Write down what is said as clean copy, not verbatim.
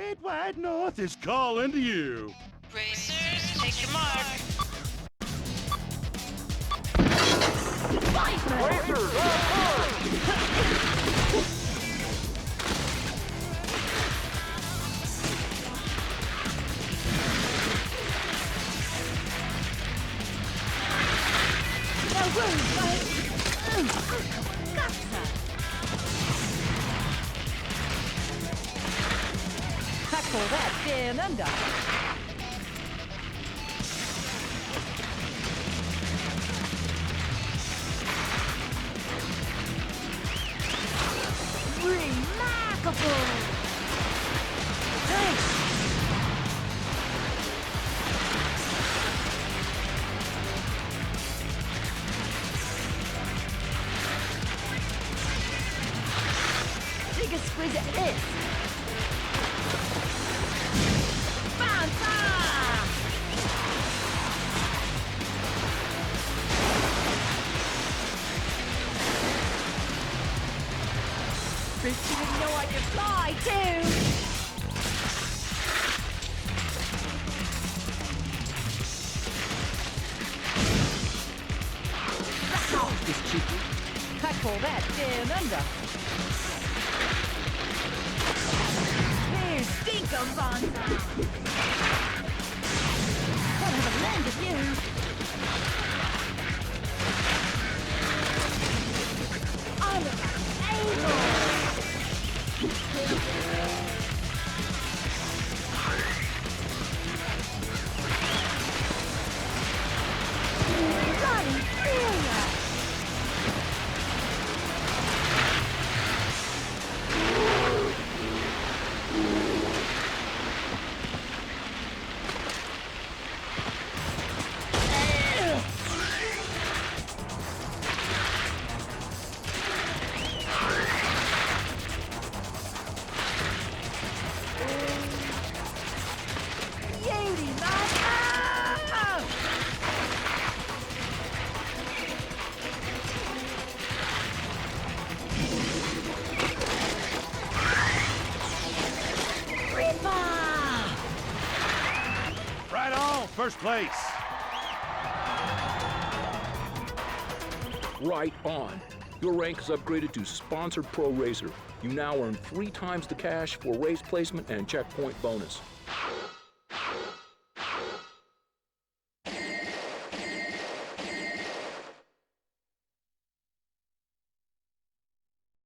Great White North is calling to you. Racers, take your mark. Racers, on board! No room, mate. Gotcha. Tackle that down under. Remarkable. Nice. Take a squeeze at this. Bounce! Bitch, you didn't know I could fly, too! This cheeky. Tackle that down under. Here's Stinkum Bonza! Gotta have a land of you! I'm able! Bloody brilliant! Beauty, man! Ah! Ripper! Right on, first place. Right on. Your rank is upgraded to Sponsored Pro Racer. You now earn 3 times the cash for race placement and checkpoint bonus.